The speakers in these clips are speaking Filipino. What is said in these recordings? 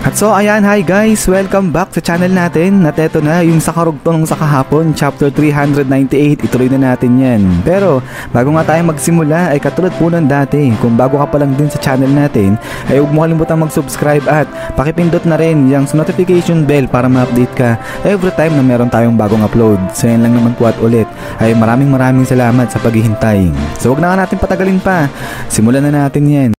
At so ayan, hi guys, welcome back sa channel natin. At eto na yung sa karugtong sa kahapon, chapter 398, ituloy na natin yan. Pero bago nga tayo magsimula ay katulad po ng dati, kung bago ka pa lang din sa channel natin ay huwag mo kalimutan mag-subscribe at pakipindot na rin yung notification bell para ma-update ka every time na meron tayong bagong upload. So yan lang naman po at ulit ay maraming salamat sa paghihintay. So huwag na nga natin patagalin pa, simulan na natin yan.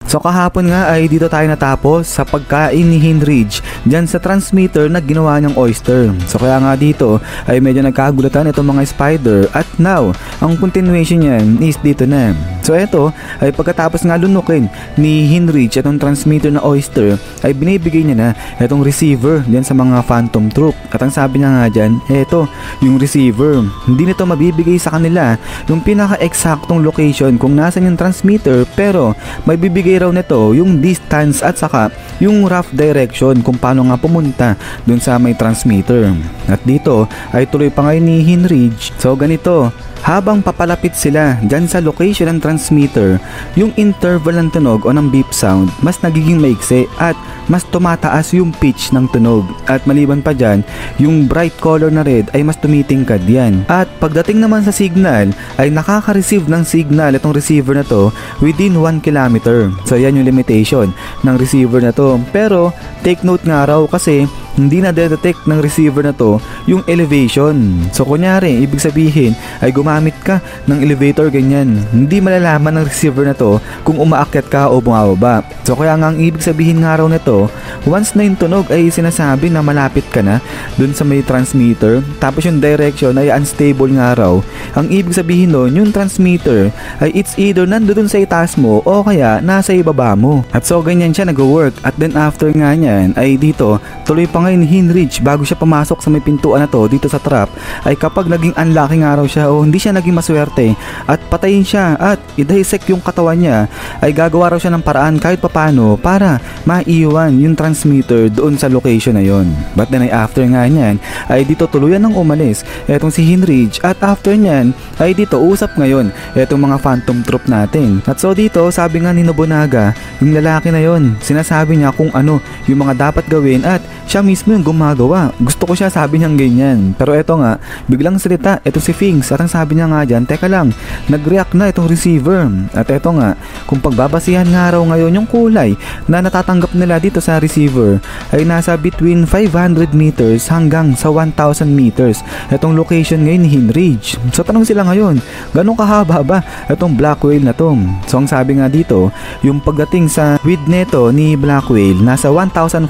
So kahapon nga ay dito tayo natapos sa pagkain ni Heinrich dyan sa transmitter na ginawa niyang oyster. So kaya nga dito ay medyo nagkagulatan itong mga spider at now ang continuation niyan is dito na. So eto ay pagkatapos nga lunukin ni Heinrich itong transmitter na oyster ay binibigay niya na itong receiver dyan sa mga phantom troop. At ang sabi niya nga dyan, eto yung receiver, hindi nito mabibigay sa kanila yung pinaka-exactong location kung nasan yung transmitter, pero may bibigay raw nito yung distance at saka yung rough direction kung paano nga pumunta dun sa may transmitter. At dito ay tuloy pa ngayon ni Heinrich. So ganito, habang papalapit sila dyan sa location ng transmitter, yung interval ng tunog o ng beep sound mas nagiging maiksi at mas tumataas yung pitch ng tunog. At maliban pa dyan, yung bright color na red ay mas tumitingkad yan. At pagdating naman sa signal ay nakaka-receive ng signal itong receiver na to within 1 kilometer. So yan yung limitation ng receiver na to. Pero take note nga raw kasi hindi na detect ng receiver na to yung elevation. So kunyari, ibig sabihin ay gumamit ka ng elevator ganyan, hindi malalaman ng receiver na to kung umaakyat ka o bumababa. So kaya nga ang ibig sabihin nga raw nito, once na yung tunog ay sinasabi na malapit ka na dun sa may transmitter, tapos yung direction ay unstable nga raw, ang ibig sabihin nun, yung transmitter ay it's either nandun sa itaas mo o kaya nasa ibaba mo. At so ganyan siya nag-work. At then after nga niyan ay dito tuloy pa ngayon ni Heinrich bago siya pumasok sa may pintuan na to dito sa trap ay kapag naging unlucky nga raw siya o hindi siya naging maswerte at patayin siya at i-dissect yung katawan niya, ay gagawa raw siya ng paraan kahit papano para maiwan yung transmitter doon sa location na yon. But then ay after nga niyan ay dito tuluyan ng umalis etong si Heinrich at after niyan ay dito usap ngayon etong mga phantom troop natin. At so dito sabi nga ni Nobunaga, yung lalaki na yon, sinasabi niya kung ano yung mga dapat gawin at siya mismo yung gumagawa. Gusto ko siya, sabi niyang ganyan. Pero eto nga, biglang salita eto si Finks at ang sabi niya nga dyan, teka lang, nag-react na itong receiver. At eto nga, kung pagbabasihan nga raw ngayon yung kulay na natatanggap nila dito sa receiver ay nasa between 500 meters hanggang sa 1,000 meters etong location ngayon ni Heinrich. So tanong sila ngayon, ganun kahaba ba itong black whale na to? So ang sabi nga dito, yung pagdating sa width neto ni black whale nasa 1,500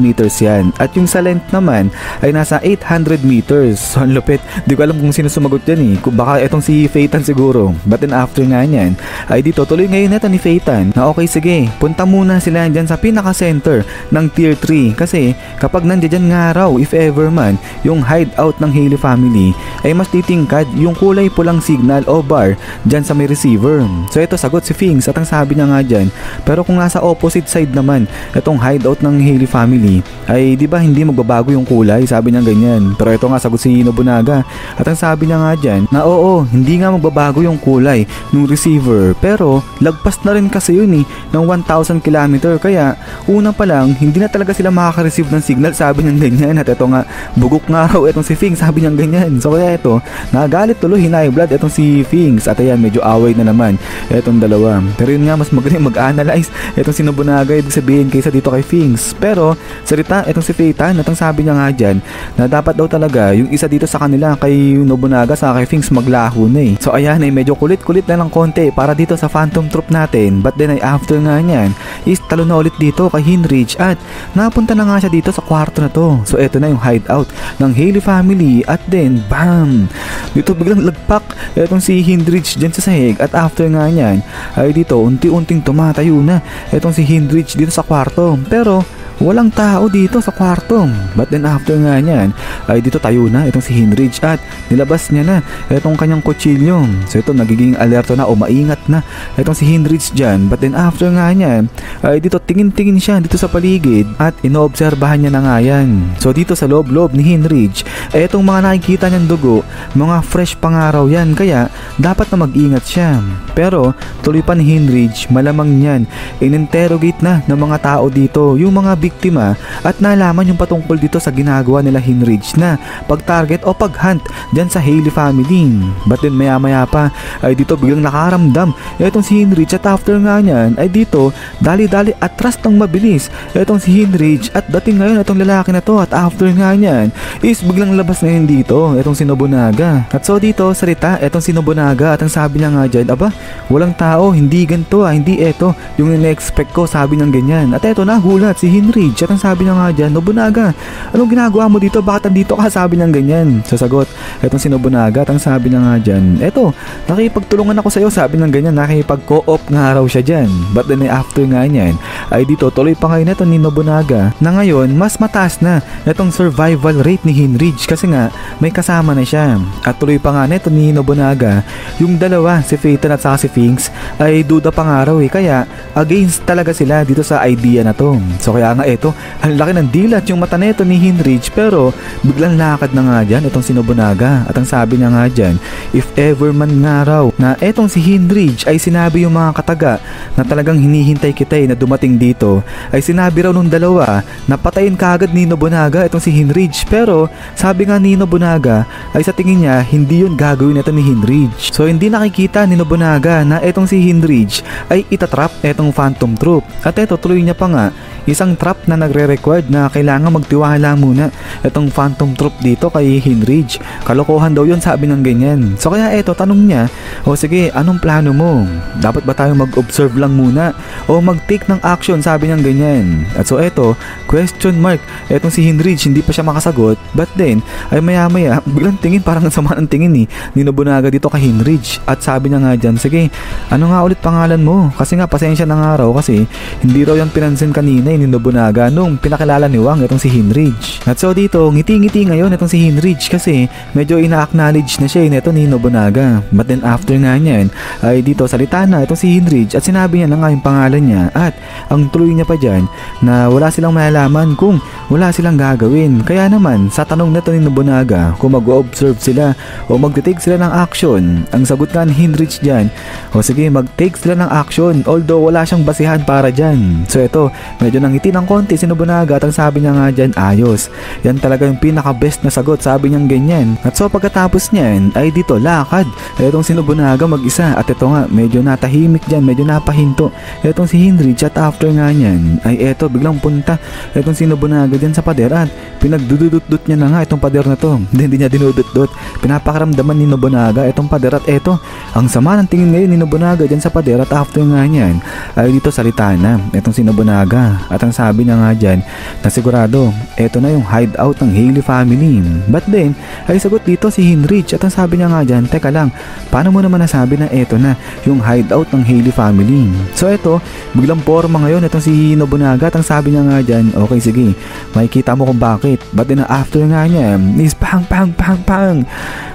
meters yan. yan. At yung sa length naman ay nasa 800 meters. So ang lupit. Di ko alam kung sino sumagot yan kung baka itong si Phaeton siguro. But then after nga yan ay dito tuloy ngayon neto ni Phaeton na okay sige, punta muna sila dyan sa pinaka-center ng tier 3 kasi kapag nandiyan nga raw if ever man yung hideout ng Haley family ay mas titingkad yung kulay pulang signal o bar dyan sa may receiver. So ito sagot si Finks at ang sabi niya nga dyan, pero kung nasa opposite side naman itong hideout ng Haley family ay di ba hindi magbabago yung kulay, sabi niya ganyan. Pero ito nga sagot si Nobunaga at ang sabi niya nga dyan na oo, hindi nga magbabago yung kulay ng receiver pero lagpas na rin kasi yun ng 1,000 km kaya una pa lang hindi na talaga sila makaka-receive ng signal, sabi niya ganyan. At ito nga bugok nga raw itong si Finks, sabi niya ganyan. So kaya ito nagalit tuloy hinay blood itong si Finks at ayan medyo away na naman itong dalawa. Pero yun nga mas magaling mag-analyze itong si Nobunaga ibig sabihin kaysa dito kay Finks. Pero salita itong si Phaeton at ang sabi niya nga dyan na dapat daw talaga yung isa dito sa kanila kay Nobunaga sa kay Finks maglaho na So ayan medyo kulit-kulit na lang konti para dito sa Phantom Troop natin. But then ay after nga niyan is talo na ulit dito kay Hinrich at napunta na nga siya dito sa kwarto na to. So eto na yung hideout ng Haley family at then bam! Dito biglang lagpak etong si Hinrich dyan sa sahig at after nga niyan ay dito unti-unting tumatayo na etong si Hinrich dito sa kwarto. Pero walang tao dito sa kwarto. But then after nga niyan ay dito tayo na itong si Hinrich at nilabas niya na itong kanyang kutsilyo. So ito nagiging alerto na o maingat na itong si Hinrich dyan. But then after nga niyan ay dito tingin-tingin siya dito sa paligid at inoobserbahan niya na nga yan. So dito sa loob-loob ni Hinrich ay itong mga nakikita niyang dugo, mga fresh pangaraw yan kaya dapat na mag-ingat siya. Pero tuloy pa ni Hinrich malamang niyan in-interrogate na ng mga tao dito yung mga biktima at nalaman yung patungkol dito sa ginagawa nila Hinrich na pag-target o pag-hunt dyan sa Haley family. But then maya-maya pa ay dito biglang nakaramdam itong si Hinrich at after nga niyan ay dito dali-dali atras ng mabilis itong si Hinrich at dating ngayon itong lalaki na to at after nga niyan is biglang labas ngayon dito itong si Nobunaga. At so dito salita itong si Nobunaga at ang sabi niya nga dyan, aba walang tao, hindi ganito hindi eto yung in-expect ko, sabi niya ganyan. At eto nagulat si Hinrich at ang sabi niya nga dyan, Nobunaga, anong ginagawa mo dito? Bakit andito ka? Sabi niya ganyan. Sasagot, etong si Nobunaga at ang sabi niya nga dyan, eto, nakipagtulungan ako sa'yo, sabi niya ganyan, nakipag-co-op nga raw siya dyan. But then after nga niyan, ay dito tuloy pa ngayon neto ni Nobunaga na ngayon mas mataas na itong survival rate ni Hinrich kasi nga may kasama na siya. At tuloy pa nga neto ni Nobunaga, yung dalawa, si Phaeton at saka si Finks, ay duda pa nga raw kaya against talaga sila dito sa idea na to. So kaya nga eto, ang laki ng dilat yung mata neto ni Hinrich pero biglang lakad na nga dyan itong si Nobunaga at ang sabi niya nga dyan, if ever man nga raw na etong si Hinrich ay sinabi yung mga kataga na talagang hinihintay kita na dumating dito, ay sinabi raw nung dalawa na patayin kaagad ni Nobunaga itong si Hinrich. Pero sabi nga ni Nobunaga ay sa tingin niya hindi yun gagawin ito ni Hinrich. So hindi nakikita ni Nobunaga na etong si Hinrich ay itatrap etong Phantom Troop. At eto tuloy niya pa nga isang trap na nagre-record na kailangan magtiwala muna itong Phantom Troop dito kay Hinrich. Kalokohan daw yun, sabi ng ganyan. So kaya eto tanong niya, o sige anong plano mo? Dapat ba tayo mag-observe lang muna o mag-take ng action, sabi ng ganyan. At so eto question mark etong si Hinrich, hindi pa siya makasagot. But then ay maya-maya biglang tingin, parang sama ng tingin ni Nobunaga dito kay Hinrich. At sabi niya nga dyan, sige ano nga ulit pangalan mo? Kasi nga pasensya na nga raw kasi hindi raw yan pinansin kanina ni Nobunaga nung pinakilala ni Wang itong si Hinrich. At so dito ngiti-ngiti ngayon itong si Hinrich kasi medyo ina-acknowledge na siya nito ni Nobunaga. But then after nga niyan ay dito salita na itong si Hinrich at sinabi niya na nga yung pangalan niya at ang tuloy niya pa dyan na wala silang malalaman kung wala silang gagawin. Kaya naman sa tanong nito ni Nobunaga kung mag-observe sila o mag-take sila ng action, ang sagot nga ni Hinrich dyan, o sige mag-take sila ng action although wala siyang basihan para dyan. So ito medyo ngiti ng konti si Nobunaga at ang sabi niya nga dyan, ayos, yan talaga yung pinaka-best na sagot, sabi niyang ganyan. At so pagkatapos niyan ay dito lakad etong si Nobunaga mag-isa at ito nga medyo natahimik dyan, medyo napahinto etong si Hinrich. At after nga niyan ay eto biglang punta etong si Nobunaga dyan sa pader at pinagdududut niya na nga itong pader na to. Hindi niya dinudut-dut. Pinapakaramdaman ni Nobunaga itong pader at eto, ang sama ng tingin ngayon ni Nobunaga dyan sa pader at after nga niyan ay dito salita na itong si Nobunaga at ang sabi niya nga dyan na sigurado eto na yung hideout ng Haley family. But then ay sagot dito si Heinrich at ang sabi niya nga dyan, teka lang, paano mo naman nasabi na eto na yung hideout ng Haley family? So eto, biglang forma ngayon itong si Nobunaga at ang sabi niya nga dyan, okay sige, makikita mo kung bakit. But then after nga niya is pang pang pang pang.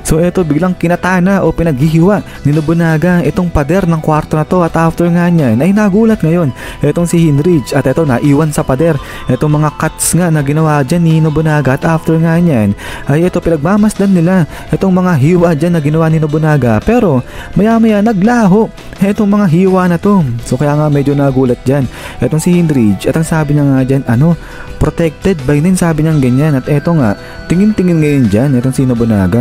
So eto, biglang kinatana o pinaghihiwa ni Nobunaga itong pader ng kwarto na to at after nga niyan ay nagulat ngayon itong si Heinrich at eto naiwan sa pader itong mga cuts nga na ginawa dyan ni Nobunaga at after nga niyan ay eto pinagmamasdan nila itong mga hiwa dyan na ginawa ni Nobunaga pero maya maya naglaho itong mga hiwa na to. So kaya nga medyo nagulat dyan itong si Heinrich at ang sabi niya nga dyan, protected by nin, sabi niyang ganyan at eto nga tingin-tingin ngayon dyan itong si Nobunaga.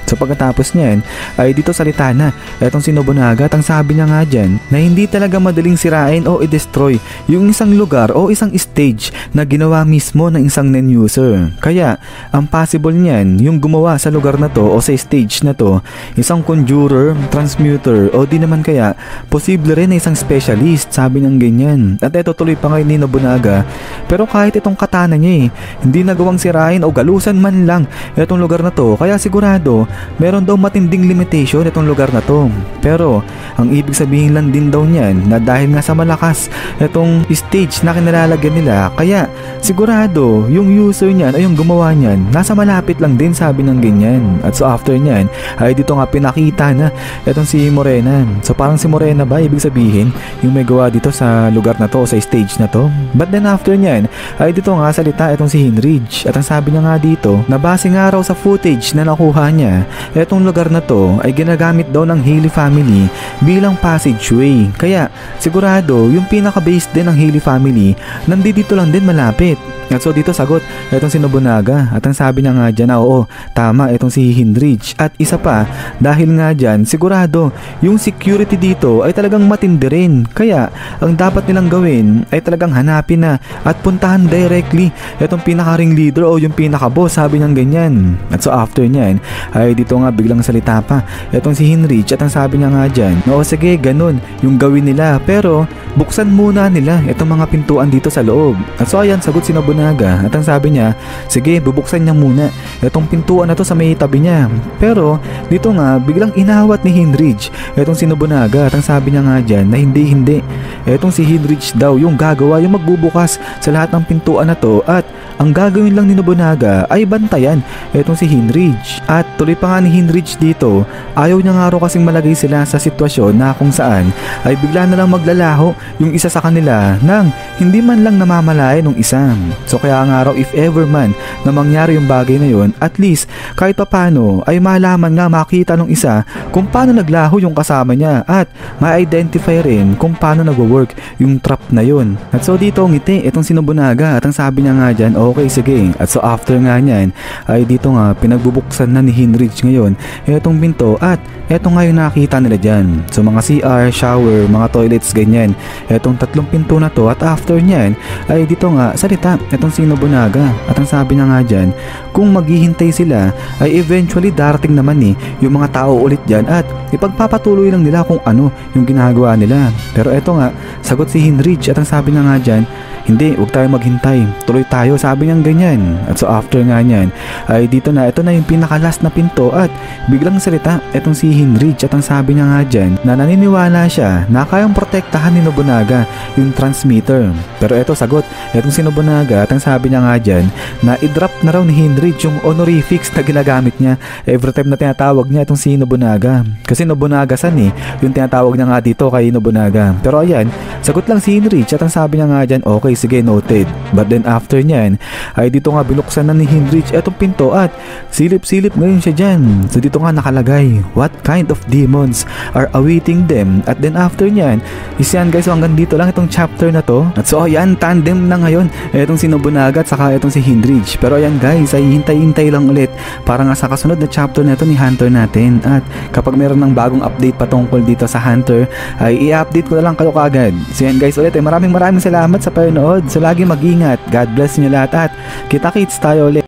So pagkatapos niyan ay dito salita na etong si Nobunaga at ang sabi niya nga dyan na hindi talaga madaling sirain o i-destroy yung isang lugar o isang stage na ginawa mismo ng isang nen-user. Kaya ang possible niyan yung gumawa sa lugar na to o sa stage na to isang conjurer, transmuter o di naman kaya posible rin na isang specialist, sabi niyang ganyan. At eto tuloy pa ngayon ni Nobunaga pero kahit itong katana niya hindi nagawang sirain o galusan man lang itong lugar na to kaya sigurado meron daw matinding limitation itong lugar na to. Pero ang ibig sabihin lang din daw niyan na dahil nga sa malakas itong stage na kinalalagyan nila kaya sigurado yung user niyan o yung gumawa niyan nasa malapit lang din, sabi ng ganyan. At so after niyan ay dito nga pinakita na itong si Morena. So parang si Morena ba ibig sabihin yung may gawa dito sa lugar na to o sa stage na to. But then after niyan ay dito nga salita itong si Heinrich at ang sabi niya nga dito na base nga raw sa footage na nakuha niya etong lugar na to ay ginagamit daw ng Haley family bilang passageway. Kaya sigurado yung pinaka-base din ng Haley family nandito lang din malapit. At so dito sagot itong si Nobunaga at ang sabi niya nga dyan na oo, tama itong si Heinrich. At isa pa, dahil nga dyan sigurado yung security dito ay talagang matindi rin. Kaya ang dapat nilang gawin ay talagang hanapin na at puntahan directly itong pinaka-ring leader o yung pinaka-boss, sabi niyang ganyan. At so after niyan ay dito nga biglang salita pa itong si Heinrich at ang sabi niya nga dyan na o sige ganun yung gawin nila pero buksan muna nila itong mga pintuan dito sa loob. At so ayan, sagot si Nobunaga at ang sabi niya, sige bubuksan niya muna itong pintuan na to sa may tabi niya. Pero dito nga biglang inawat ni Heinrich itong si Nobunaga at ang sabi niya nga dyan na hindi itong si Heinrich daw yung gagawa, yung magbubukas sa lahat ng pintuan na to at ang gagawin lang ni Nobunaga ay bantayan itong si Heinrich. At tuloy pa nga ni Heinrich dito, ayaw niya nga raw kasing malagay sila sa sitwasyon na kung saan ay bigla na lang maglalaho yung isa sa kanila nang hindi man lang namamalayan ng isa. So kaya nga raw if ever man na mangyari yung bagay na yun, at least kahit papano ay malaman nga, makita ng isa kung paano naglaho yung kasama niya at ma-identify rin kung paano nagwo-work yung trap na yun. At so dito ngiti itong si Nobunaga at ang sabi niya nga dyan, okay sige. At so after nga niyan ay dito nga pinagbubuksan na ni Heinrich ngayon itong pinto at eto nga yung nakita nila dyan. So mga CR, shower, mga toilets ganyan etong tatlong pinto na to. At after nyan ay dito nga salita etong si Nobunaga at ang sabi niya nga dyan, kung maghihintay sila ay eventually darating naman yung mga tao ulit dyan at ipagpapatuloy lang nila kung ano yung ginagawa nila. Pero eto nga sagot si Heinrich at ang sabi niya nga dyan, hindi, huwag tayo maghintay, tuloy tayo, sabi niyang ganyan. At so after nga niyan ay dito na, ito na yung pinaka-last na pinto at biglang salita etong si Heinrich at ang sabi niya nga dyan na naniniwala siya na kayang protektahan ni Nobunaga yung transmitter. Pero eto sagot etong si Nobunaga at ang sabi niya nga dyan na i-drop na raw ni Heinrich yung honorifics na ginagamit niya every time na tinatawag niya itong si Nobunaga. Kasi Nobunaga-san yung tinatawag niya nga dito kay Nobunaga. Pero ayan, sagot lang si Heinrich at ang sabi niya nga dyan, okay sige, noted. But then after nyan ay dito nga binuksan na ni Heinrich etong pinto at silip-silip ngayon siya dyan. So dito nga nakalagay, what kind of demons are awaiting them? At then after nyan is yan guys, so hanggang dito lang itong chapter na to. At so ayan, tandem na ngayon etong si Nobunaga at saka etong si Heinrich. Pero ayan guys, ay hintay-hintay lang ulit para nga sa kasunod na chapter na ito ni Hunter natin. At kapag meron ng bagong update patungkol dito sa Hunter ay i-update ko na lang kayo kaagad. So yan guys ulit, maraming salamat sa panonood. panonood. So lagi mag-ingat. God bless niyo lahat at kita-kits tayo ulit.